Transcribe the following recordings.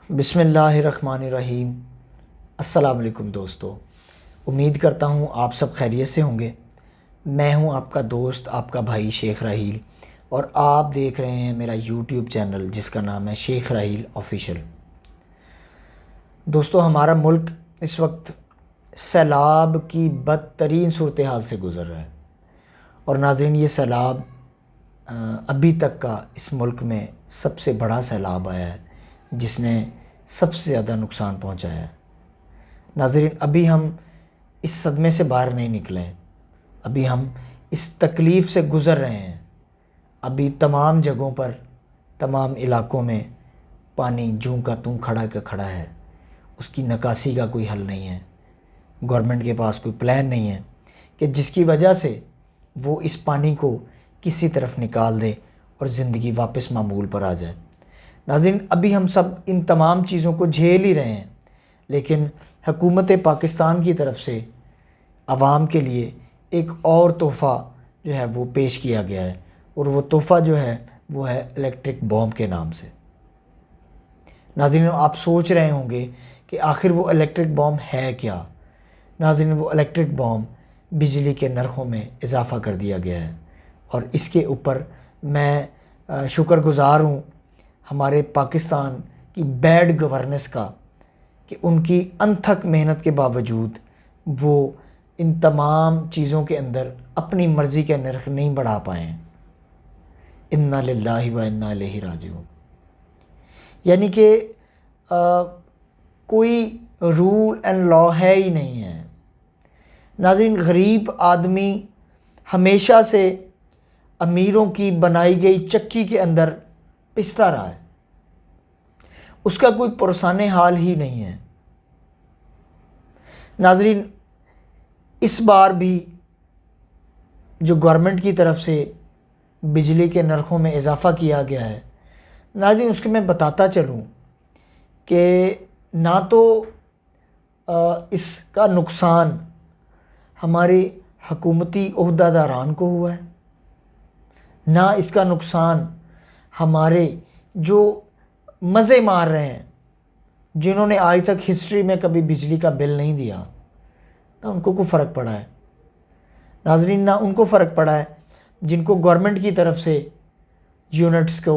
बिस्मिल्लाहिर्रहमानिर्रहीम। अस्सलाम वालेकुम दोस्तों, उम्मीद करता हूँ आप सब खैरियत से होंगे। मैं हूँ आपका दोस्त, आपका भाई शेख राहील, और आप देख रहे हैं मेरा यूट्यूब चैनल जिसका नाम है शेख राहील ऑफिशियल। दोस्तों, हमारा मुल्क इस वक्त सैलाब की बदतरीन सूरत हाल से गुज़र रहा है। और नाज़रीन, ये सैलाब अभी तक का इस मुल्क में सबसे बड़ा सैलाब आया है जिसने सबसे ज़्यादा नुकसान पहुंचाया है। नाज़रीन, अभी हम इस सदमे से बाहर नहीं निकले हैं, अभी हम इस तकलीफ़ से गुज़र रहे हैं। अभी तमाम जगहों पर, तमाम इलाकों में पानी जूं का तूं खड़ा का खड़ा है। उसकी निकासी का कोई हल नहीं है। गवर्नमेंट के पास कोई प्लान नहीं है कि जिसकी वजह से वो इस पानी को किसी तरफ निकाल दे और ज़िंदगी वापस मामूल पर आ जाए। नाज़रीन, अभी हम सब इन तमाम चीज़ों को झेल ही रहे हैं, लेकिन हुकूमत पाकिस्तान की तरफ से आवाम के लिए एक और तोहफ़ा जो है वो पेश किया गया है, और वो तोहफ़ा जो है वो है इलेक्ट्रिक बॉम्ब के नाम से। नाज़रीन, आप सोच रहे होंगे कि आखिर वो इलेक्ट्रिक बॉम्ब है क्या। नाज़रीन, वो इलेक्ट्रिक बॉम्ब बिजली के नरख़ों में इजाफ़ा कर दिया गया है, और इसके ऊपर मैं शुक्रगुज़ार हूँ हमारे पाकिस्तान की बैड गवर्नेंस का कि उनकी अनथक मेहनत के बावजूद वो इन तमाम चीज़ों के अंदर अपनी मर्ज़ी के नर्ख़ नहीं बढ़ा पाए हैं। इन्ना लिल्लाहि व इन्ना इलैहि राजिऊन। यानी कि कोई रूल एंड लॉ है ही नहीं है। नाज़रीन, गरीब आदमी हमेशा से अमीरों की बनाई गई चक्की के अंदर पिसता रहा है, उसका कोई पुरसाने हाल ही नहीं है। नाज़रीन, इस बार भी जो गवर्नमेंट की तरफ से बिजली के नरख़ों में इजाफ़ा किया गया है, नाज़रीन उसके मैं बताता चलूँ कि ना तो इसका नुकसान हमारे हकूमती ओहदेदारान को हुआ है, ना इसका नुकसान हमारे जो मज़े मार रहे हैं, जिन्होंने आज तक हिस्ट्री में कभी बिजली का बिल नहीं दिया, ना उनको को फ़र्क पड़ा है। नाज़रीन, ना उनको फ़र्क पड़ा है जिनको गवर्नमेंट की तरफ से यूनिट्स को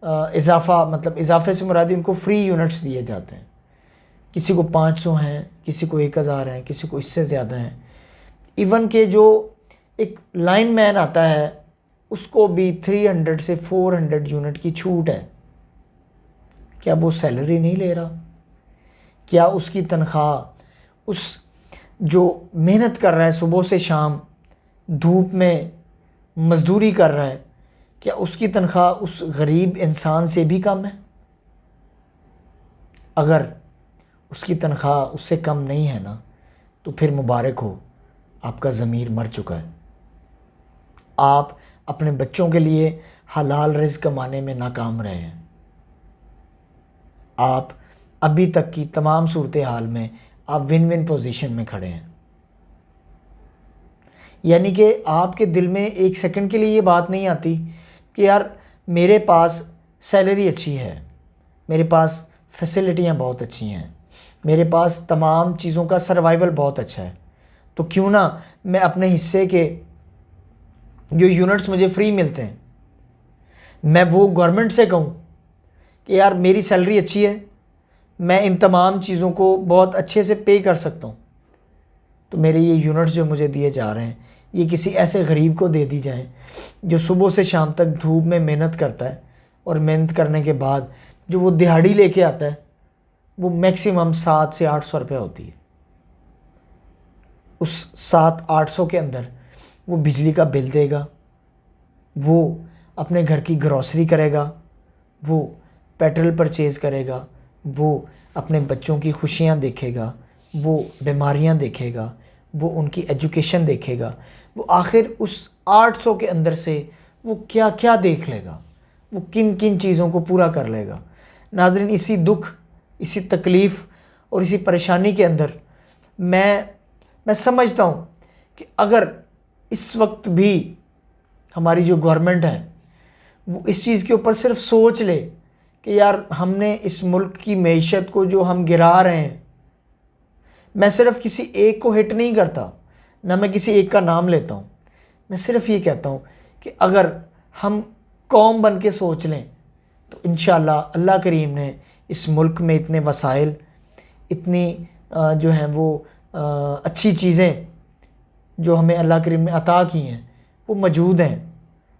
इजाफ़ा, मतलब इजाफ़े से मुराद उनको फ्री यूनिट्स दिए जाते हैं। किसी को 500 हैं, किसी को 1000 हैं, किसी को इससे ज़्यादा हैं। इवन के जो एक लाइन मैन आता है उसको भी 300 से 400 यूनिट की छूट है। क्या वो सैलरी नहीं ले रहा? क्या उसकी तनख्वाह, उस जो मेहनत कर रहा है सुबह से शाम धूप में मज़दूरी कर रहा है, क्या उसकी तनख्वाह उस गरीब इंसान से भी कम है? अगर उसकी तनख्वाह उससे कम नहीं है ना, तो फिर मुबारक हो, आपका ज़मीर मर चुका है। आप अपने बच्चों के लिए हलाल रिज़्क़ कमाने में नाकाम रहे हैं। आप अभी तक की तमाम सूरत हाल में आप विन विन पोजीशन में खड़े हैं। यानी कि आपके दिल में एक सेकंड के लिए ये बात नहीं आती कि यार मेरे पास सैलरी अच्छी है, मेरे पास फैसिलिटियाँ बहुत अच्छी हैं, मेरे पास तमाम चीज़ों का सर्वाइवल बहुत अच्छा है, तो क्यों ना मैं अपने हिस्से के जो यूनिट्स मुझे फ्री मिलते हैं, मैं वो गवर्नमेंट से कहूँ कि यार मेरी सैलरी अच्छी है, मैं इन तमाम चीज़ों को बहुत अच्छे से पे कर सकता हूँ, तो मेरे ये यूनिट्स जो मुझे दिए जा रहे हैं ये किसी ऐसे गरीब को दे दी जाएं जो सुबह से शाम तक धूप में मेहनत करता है, और मेहनत करने के बाद जो वो दिहाड़ी लेके आता है वो मैक्सिमम 700 से 800 रुपये होती है। उस 700-800 के अंदर वो बिजली का बिल देगा, वो अपने घर की ग्रॉसरी करेगा, वो पेट्रोल परचेज़ करेगा, वो अपने बच्चों की खुशियाँ देखेगा, वो बीमारियाँ देखेगा, वो उनकी एजुकेशन देखेगा, वो आखिर उस 800 के अंदर से वो क्या क्या देख लेगा, वो किन किन चीज़ों को पूरा कर लेगा। नाज़रीन, इसी दुख, इसी तकलीफ़ और इसी परेशानी के अंदर मैं समझता हूँ कि अगर इस वक्त भी हमारी जो गवर्नमेंट है वो इस चीज़ के ऊपर सिर्फ सोच ले कि यार हमने इस मुल्क की मईशत को जो हम गिरा रहे हैं, मैं सिर्फ किसी एक को हिट नहीं करता, ना मैं किसी एक का नाम लेता हूँ, मैं सिर्फ ये कहता हूँ कि अगर हम कौम बन के सोच लें तो इंशाअल्लाह अल्लाह करीम ने इस मुल्क में इतने वसाइल, इतनी जो हैं वो अच्छी चीज़ें जो हमें अल्लाह करीम ने अता की हैं वो मौजूद हैं,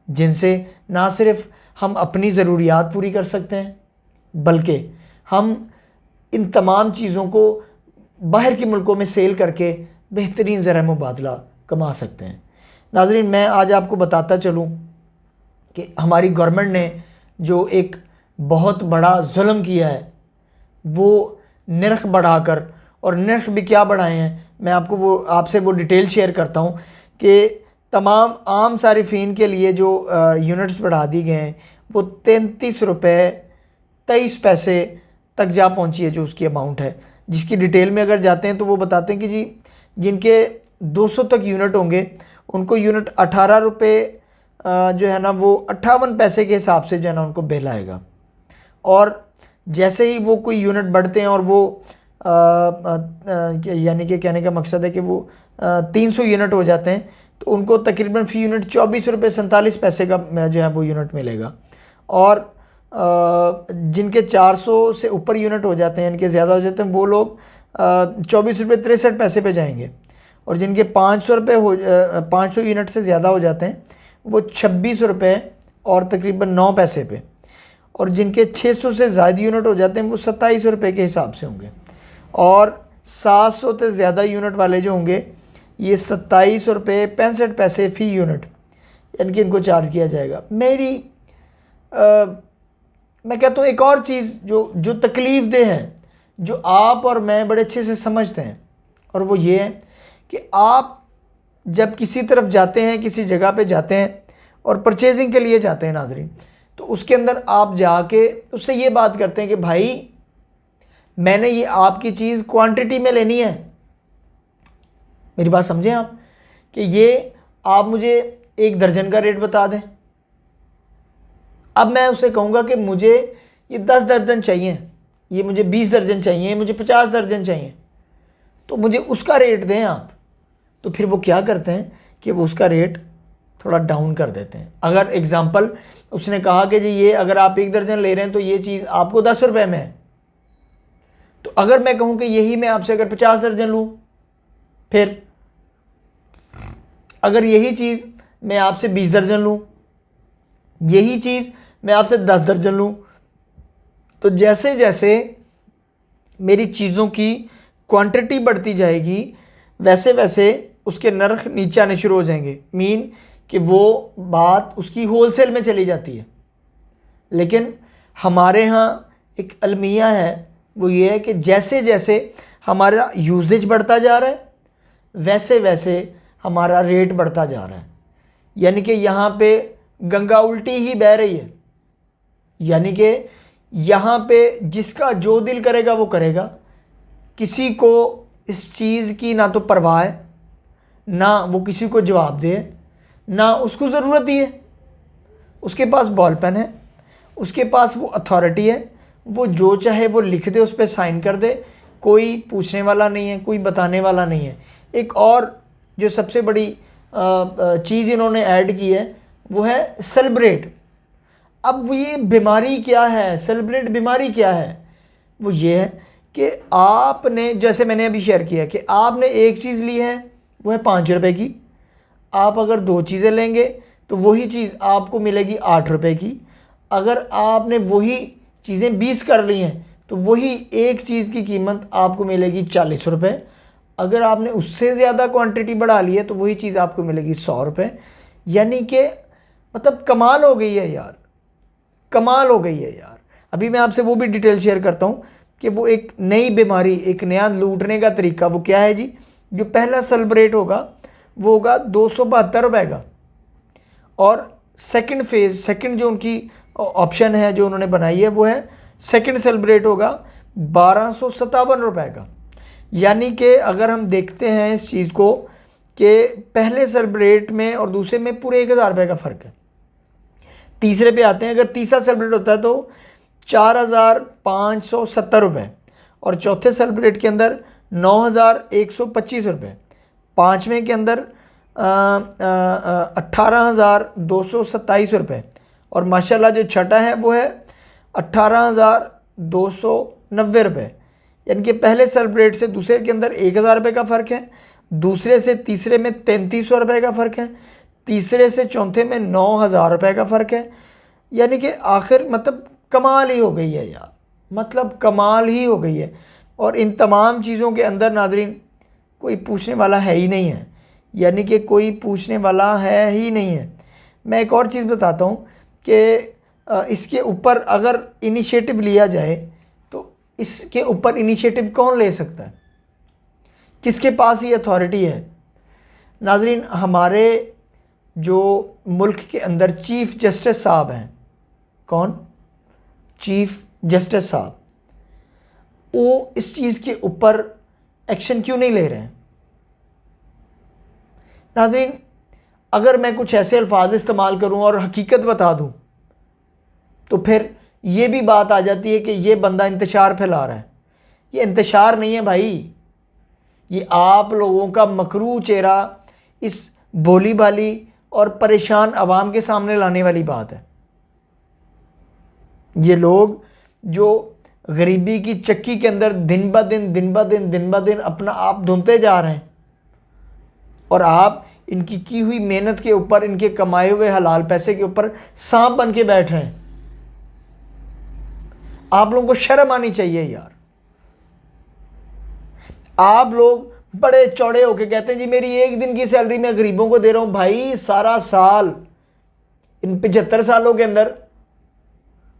जिनसे ना सिर्फ हम अपनी ज़रूरियात पूरी कर सकते हैं, बल्कि हम इन तमाम चीज़ों को बाहर के मुल्कों में सेल करके बेहतरीन ज़रा मुबादला कमा सकते हैं। नाज़रीन, मैं आज आपको बताता चलूँ कि हमारी गवर्नमेंट ने जो एक बहुत बड़ा जुल्म किया है, वो नर्ख बढ़ाकर, और नर्ख भी क्या बढ़ाए हैं, मैं आपसे वो डिटेल शेयर करता हूँ कि तमाम आम सारिफीन के लिए जो यूनिट्स बढ़ा दी गए हैं वो 33 रुपये 23 पैसे तक जा पहुँची है, जो उसकी अमाउंट है, जिसकी डिटेल में अगर जाते हैं तो वो बताते हैं कि जी जिनके 200 तक यूनिट होंगे उनको यूनिट 18 रुपये जो है ना वो 58 पैसे के हिसाब से जो है ना उनको बिल आएगा। और जैसे ही वो कोई यूनिट बढ़ते हैं और वो यानी कि कहने का मकसद है कि वो 300 यूनिट हो जाते हैं तो उनको तकरीबन फ़ी यूनिट 24 रुपये 47 पैसे का जो है वो यूनिट मिलेगा। और जिनके 400 से ऊपर यूनिट हो जाते हैं, इनके ज़्यादा हो जाते हैं, वो लोग 24 रुपये 63 पैसे पे जाएंगे। और जिनके 500 रुपये 500 यूनिट से ज़्यादा हो जाते हैं वो 26 रुपये और तकरीबन 9 पैसे पे। और जिनके 600 से ज़्यादा यूनिट हो जाते हैं वो 27 रुपये के हिसाब से होंगे। और 700 से ज़्यादा यूनिट वाले जो होंगे ये 27 रुपये 65 पैसे फ़ी यूनिट यानी कि इनको चार्ज किया जाएगा। मैं कहता हूँ एक और चीज़ जो तकलीफ़ दे है, जो आप और मैं बड़े अच्छे से समझते हैं, और वो ये है कि आप जब किसी तरफ जाते हैं, किसी जगह पे जाते हैं और परचेजिंग के लिए जाते हैं नाज़रीन, तो उसके अंदर आप जाके उससे ये बात करते हैं कि भाई मैंने ये आपकी चीज़ क्वांटिटी में लेनी है। मेरी बात समझें आप, कि ये आप मुझे 1 दर्जन का रेट बता दें। अब मैं उसे कहूँगा कि मुझे ये 10 दर्जन चाहिए, ये मुझे 20 दर्जन चाहिए, मुझे 50 दर्जन चाहिए, तो मुझे उसका रेट दें आप। तो फिर वो क्या करते हैं कि वो उसका रेट थोड़ा डाउन कर देते हैं। अगर एग्ज़ाम्पल उसने कहा कि जी ये अगर आप 1 दर्जन ले रहे हैं तो ये चीज़ आपको 10 रुपये में है, तो अगर मैं कहूँ कि यही मैं आपसे अगर 50 दर्जन लूँ, फिर अगर यही चीज़ मैं आपसे 20 दर्जन लूँ, यही चीज़ मैं आपसे 10 दर्जन लूँ, तो जैसे जैसे मेरी चीज़ों की क्वांटिटी बढ़ती जाएगी वैसे वैसे उसके नर्ख नीचे आने शुरू हो जाएंगे। मीन कि वो बात उसकी होलसेल में चली जाती है। लेकिन हमारे यहाँ एक अलमिया है, वो ये है कि जैसे जैसे हमारा यूजेज बढ़ता जा रहा है वैसे वैसे हमारा रेट बढ़ता जा रहा है। यानी कि यहाँ पे गंगा उल्टी ही बह रही है, यानी कि यहाँ पे जिसका जो दिल करेगा वो करेगा। किसी को इस चीज़ की ना तो परवाह है, ना वो किसी को जवाब दे, ना उसको ज़रूरत ही है। उसके पास बॉल पेन है, उसके पास वो अथॉरिटी है, वो जो चाहे वो लिख दे, उस पर साइन कर दे, कोई पूछने वाला नहीं है, कोई बताने वाला नहीं है। एक और जो सबसे बड़ी चीज़ इन्होंने ऐड की है वो है सेलिब्रेट। अब ये बीमारी क्या है, सेलिब्रेट बीमारी क्या है? वो ये है कि आपने, जैसे मैंने अभी शेयर किया कि आपने एक चीज़ ली है वो है 5 रुपये की, आप अगर 2 चीज़ें लेंगे तो वही चीज़ आपको मिलेगी 8 रुपये की। अगर आपने वही चीज़ें 20 कर ली हैं तो वही एक चीज़ की कीमत आपको मिलेगी 40 रुपये। अगर आपने उससे ज़्यादा क्वांटिटी बढ़ा ली है तो वही चीज़ आपको मिलेगी 100 रुपये। यानी कि मतलब कमाल हो गई है यार, कमाल हो गई है यार। अभी मैं आपसे वो भी डिटेल शेयर करता हूँ कि वो एक नई बीमारी, एक नया लूटने का तरीका वो क्या है जी। जो पहला सेलिब्रेट होगा वो होगा 272 रुपये का, और सेकंड फेज़, सेकंड जो उनकी ऑप्शन है जो उन्होंने बनाई है वो है सेकंड सेलिब्रेट होगा 1257 रुपये का। यानी कि अगर हम देखते हैं इस चीज़ को कि पहले सेलिब्रेट में और दूसरे में पूरे 1000 रुपये का फ़र्क है। तीसरे पे आते हैं, अगर तीसरा सेलिब्रेट होता है तो 4,570 रुपये, और चौथे सेलिब्रेट के अंदर 9,125 रुपये, पाँचवें के अंदर 18,227 रुपये, और माशाल्लाह जो छठा है वो है 18,290 रुपये। यानी कि पहले सेलिब्रेट से दूसरे के अंदर 1,000 रुपये का फ़र्क है, दूसरे से तीसरे में 3,300 रुपये का फ़र्क है, तीसरे से चौथे में 9,000 रुपये का फ़र्क है। यानी कि आखिर मतलब कमाल ही हो गई है यार, मतलब कमाल ही हो गई है। और इन तमाम चीज़ों के अंदर नाज़रीन कोई पूछने वाला है ही नहीं है, यानी कि कोई पूछने वाला है ही नहीं है। मैं एक और चीज़ बताता हूँ कि इसके ऊपर अगर इनिशिएटिव लिया जाए तो इसके ऊपर इनिशिएटिव कौन ले सकता है, किसके पास ये अथॉरिटी है? नाज़रीन, हमारे जो मुल्क के अंदर चीफ़ जस्टिस साहब हैं, कौन? चीफ़ जस्टिस साहब, वो इस चीज़ के ऊपर एक्शन क्यों नहीं ले रहे हैं? नाज़रीन, अगर मैं कुछ ऐसे अल्फाज इस्तेमाल करूं और हकीकत बता दूं तो फिर ये भी बात आ जाती है कि ये बंदा इंतशार फैला रहा है। ये इंतशार नहीं है भाई, ये आप लोगों का मकरू चेहरा इस भोली भाली और परेशान आवाम के सामने लाने वाली बात है। ये लोग जो गरीबी की चक्की के अंदर दिन ब दिन अपना आप धुनते जा रहे हैं, और आप इनकी की हुई मेहनत के ऊपर, इनके कमाए हुए हलाल पैसे के ऊपर सांप बन के बैठ रहे हैं। आप लोगों को शर्म आनी चाहिए यार। आप लोग बड़े चौड़े होके कहते हैं जी मेरी एक दिन की सैलरी मैं गरीबों को दे रहा हूं। भाई सारा साल, इन 75 सालों के अंदर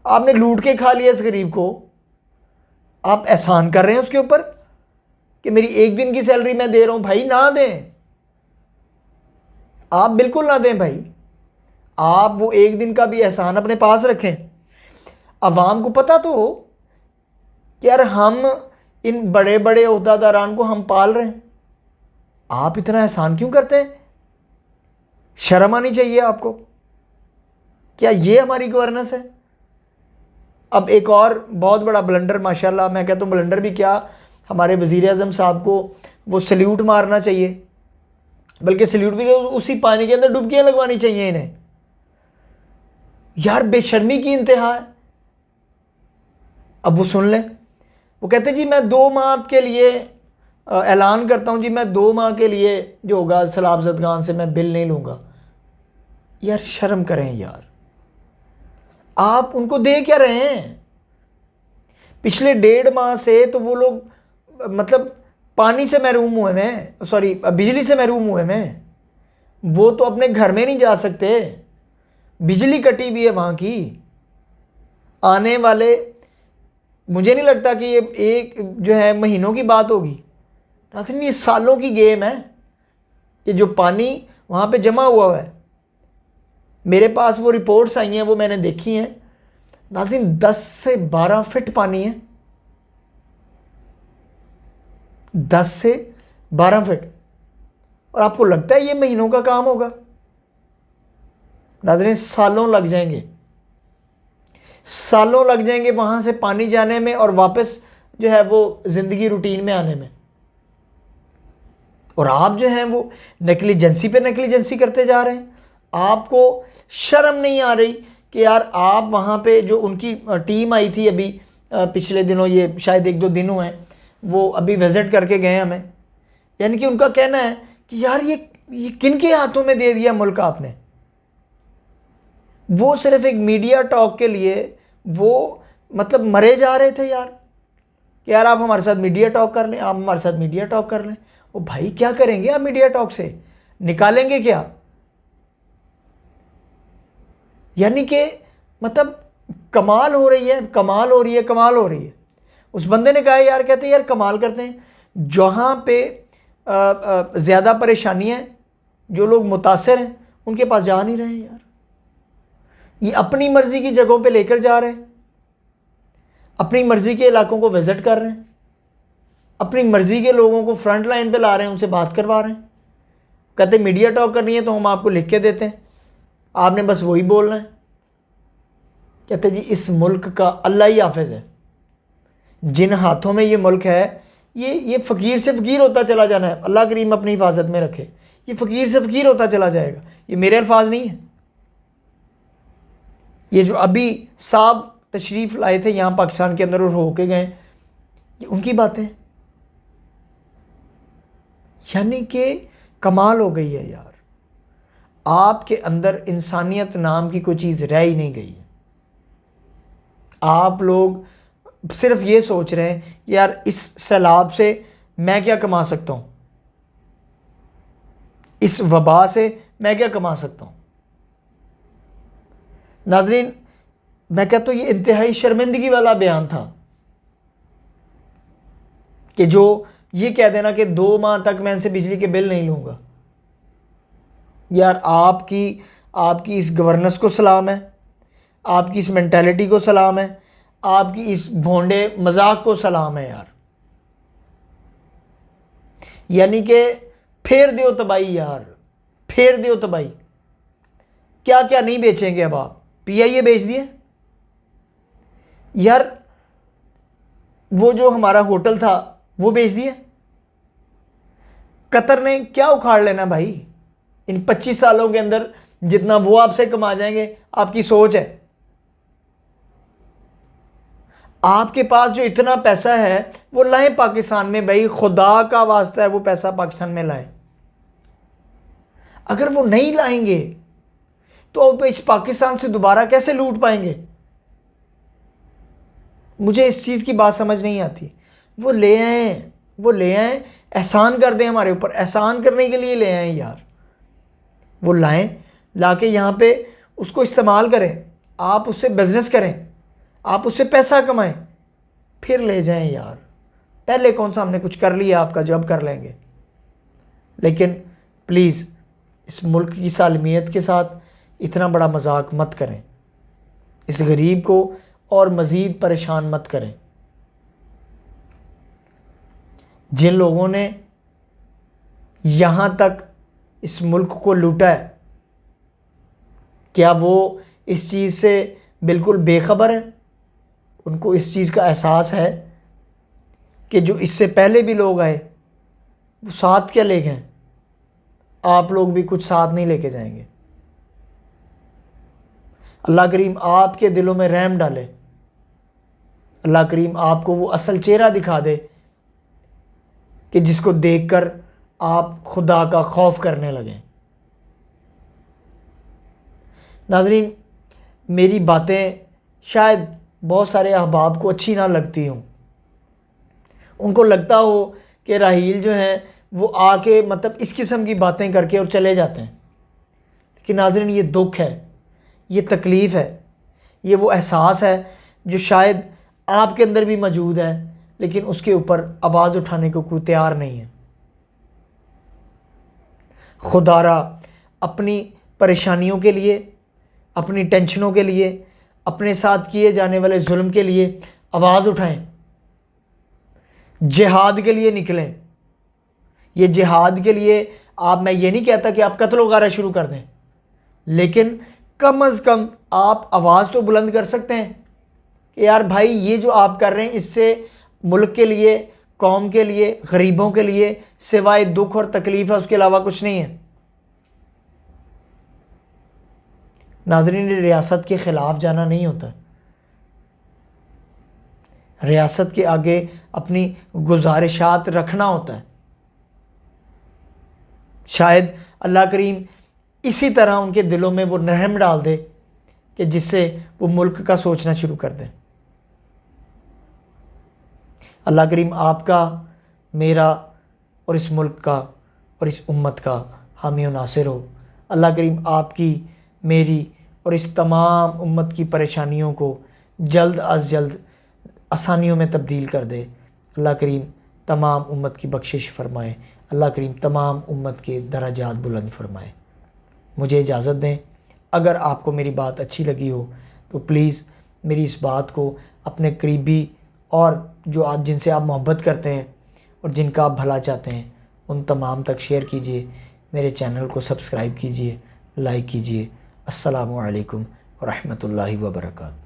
आपने लूट के खा लिया इस गरीब को, आप एहसान कर रहे हैं उसके ऊपर कि मेरी एक दिन की सैलरी मैं दे रहा हूं। भाई ना दें, आप बिल्कुल ना दें भाई। आप वो एक दिन का भी एहसान अपने पास रखें। अवाम को पता तो हो कि यार हम इन बड़े बड़े ओहदेदारान को हम पाल रहे हैं, आप इतना एहसान क्यों करते हैं? शर्म आनी चाहिए आपको। क्या ये हमारी गवर्नेंस है? अब एक और बहुत बड़ा ब्लंडर, माशाल्लाह मैं कहता हूँ ब्लंडर भी क्या, हमारे वज़ीर आज़म साहब को वो सल्यूट मारना चाहिए, बल्कि सल्यूट भी उसी पानी के अंदर डुबकियां लगवानी चाहिए इन्हें। यार बेशर्मी की इंतहा है। अब वो सुन लें, वो कहते जी मैं 2 माह के लिए ऐलान करता हूँ जी, मैं 2 माह के लिए जो होगा सलाब ज़दगान से मैं बिल नहीं लूँगा। यार शर्म करें यार, आप उनको दे क्या रहे हैं? पिछले 1.5 माह से तो वो लोग मतलब पानी से महरूम हुए हैं, सॉरी बिजली से महरूम हुए हैं। वो तो अपने घर में नहीं जा सकते, बिजली कटी भी है वहाँ की। आने वाले, मुझे नहीं लगता कि ये एक जो है महीनों की बात होगी, नाज़रीन ये सालों की गेम है। कि जो पानी वहाँ पे जमा हुआ है, मेरे पास वो रिपोर्ट्स आई हैं, वो मैंने देखी हैं नाज़रीन, 10 से 12 फीट पानी है, 10 से 12 फीट। और आपको लगता है ये महीनों का काम होगा? नाज़रीन सालों लग जाएंगे, सालों लग जाएंगे वहाँ से पानी जाने में और वापस जो है वो ज़िंदगी रूटीन में आने में। और आप जो हैं वो नेग्लिजेंसी पे नेग्लिजेंसी करते जा रहे हैं। आपको शर्म नहीं आ रही कि यार आप वहाँ पे जो उनकी टीम आई थी अभी पिछले दिनों, ये शायद 1-2 दिन हुए हैं, वो अभी विज़िट करके गए हमें। यानी कि उनका कहना है कि यार ये किन के हाथों में दे दिया मुल्क आपने। वो सिर्फ एक मीडिया टॉक के लिए वो मतलब मरे जा रहे थे यार, कि यार आप हमारे साथ मीडिया टॉक कर लें, आप हमारे साथ मीडिया टॉक कर लें। ओ भाई क्या करेंगे आप मीडिया टॉक से? निकालेंगे क्या? यानी कि मतलब कमाल हो रही है, कमाल हो रही है, कमाल हो रही है। उस बंदे ने कहा यार, कहते हैं यार कमाल करते हैं, जहाँ पे ज़्यादा परेशानियाँ हैं, जो लोग मुतासर हैं उनके पास जा नहीं रहे हैं यार। ये अपनी मर्ज़ी की जगहों पे लेकर जा रहे हैं, अपनी मर्ज़ी के इलाकों को विज़िट कर रहे हैं, अपनी मर्ज़ी के लोगों को फ्रंट लाइन पे ला रहे हैं, उनसे बात करवा रहे हैं। कहते मीडिया टॉक करनी है तो हम आपको लिख के देते हैं, आपने बस वही बोलना है। कहते जी इस मुल्क का अल्लाह ही हाफिज़ है, जिन हाथों में ये मुल्क है ये फ़कीर से फ़कीर होता चला जाना है, अल्लाह करीम अपनी हिफाजत में रखे, ये फ़कीर से फ़कीर होता चला जाएगा। ये मेरे अल्फाज नहीं है, ये जो अभी साहब तशरीफ़ लाए थे यहाँ पाकिस्तान के अंदर और होके गए, ये उनकी बातें। यानी कि कमाल हो गई है यार, आपके अंदर इंसानियत नाम की कोई चीज़ रह ही नहीं गई है। आप लोग सिर्फ ये सोच रहे हैं यार इस सैलाब से मैं क्या कमा सकता हूँ, इस वबा से मैं क्या कमा सकता हूँ। नाज़रीन, मैं कहता हूँ ये इंतहाई शर्मिंदगी वाला बयान था कि जो ये कह देना कि 2 माह तक मैं इनसे बिजली के बिल नहीं लूँगा। यार आपकी इस गवर्नेंस को सलाम है, आपकी इस मेंटालिटी को सलाम है, आपकी इस भोंडे मजाक को सलाम है यार। यानी कि फेर दियो तबाही यार, फेर दियो तबाही। क्या क्या नहीं बेचेंगे अब आप, PIA बेच दिए यार, वो जो हमारा होटल था वो बेच दिए। कतर ने क्या उखाड़ लेना भाई, इन 25 सालों के अंदर जितना वो आपसे कमा जाएंगे, आपकी सोच है। आपके पास जो इतना पैसा है वो लाएं पाकिस्तान में भाई, खुदा का वास्ता है वो पैसा पाकिस्तान में लाएं। अगर वो नहीं लाएंगे तो अब इस पाकिस्तान से दोबारा कैसे लूट पाएंगे। मुझे इस चीज़ की बात समझ नहीं आती। वो ले आएं, एहसान कर दें हमारे ऊपर, एहसान करने के लिए ले आएं यार। वो लाएं, लाके यहाँ पे उसको इस्तेमाल करें, आप उससे बिजनेस करें, आप उससे पैसा कमाएं, फिर ले जाएं यार। पहले कौन सा हमने कुछ कर लिया आपका जो अब कर लेंगे। लेकिन प्लीज़ इस मुल्क की सालमियत के साथ इतना बड़ा मजाक मत करें, इस गरीब को और मज़ीद परेशान मत करें। जिन लोगों ने यहाँ तक इस मुल्क को लूटा है, क्या वो इस चीज़ से बिल्कुल बेखबर है? उनको इस चीज़ का एहसास है कि जो इससे पहले भी लोग आए वो साथ क्या ले गए, आप लोग भी कुछ साथ नहीं लेके जाएंगे। अल्लाह करीम आपके दिलों में रहम डाले, अल्लाह करीम आपको वो असल चेहरा दिखा दे कि जिसको देखकर आप खुदा का खौफ करने लगें। नाज़रीन, मेरी बातें शायद बहुत सारे अहबाब को अच्छी ना लगती हों, उनको लगता हो कि राहील जो हैं वो आके मतलब इस किस्म की बातें करके और चले जाते हैं। लेकिन नाज़रीन, ये दुख है, ये तकलीफ़ है, ये वो एहसास है जो शायद आपके अंदर भी मौजूद है, लेकिन उसके ऊपर आवाज़ उठाने को कोई तैयार नहीं है। खुदारा अपनी परेशानियों के लिए, अपनी टेंशनों के लिए, अपने साथ किए जाने वाले जुल्म के लिए आवाज़ उठाएं, जिहाद के लिए निकलें। ये जिहाद के लिए मैं ये नहीं कहता कि आप कत्ल वगैरह शुरू कर दें, लेकिन कम अज़ कम आप आवाज़ तो बुलंद कर सकते हैं कि यार भाई ये जो आप कर रहे हैं इससे मुल्क के लिए, कौम के लिए, गरीबों के लिए सिवाय दुख और तकलीफ़ है उसके अलावा कुछ नहीं है। नाज़रीन, रियासत के ख़िलाफ़ जाना नहीं होता, रियासत के आगे अपनी गुजारिशात रखना होता है। शायद अल्लाह करीम इसी तरह उनके दिलों में वो रहम डाल दे कि जिससे वो मुल्क का सोचना शुरू कर दें। अल्लाह करीम आपका, मेरा और इस मुल्क का और इस उम्मत का हामी और नासिर हो। अल्लाह करीम आपकी, मेरी और इस तमाम उम्मत की परेशानियों को जल्द अज जल्द आसानियों में तब्दील कर दे। अल्लाह करीम तमाम उम्मत की बख्शिश फ़रमाए, अल्लाह करीम तमाम उम्मत के दराजात बुलंद फरमाए। मुझे इजाज़त दें। अगर आपको मेरी बात अच्छी लगी हो तो प्लीज़ मेरी इस बात को अपने करीबी और जो आप जिनसे आप मोहब्बत करते हैं और जिनका आप भला चाहते हैं उन तमाम तक शेयर कीजिए। मेरे चैनल को सब्सक्राइब कीजिए, लाइक कीजिए। अस्सलामु अलैकुम व रहमतुल्लाहि व बरकातहू।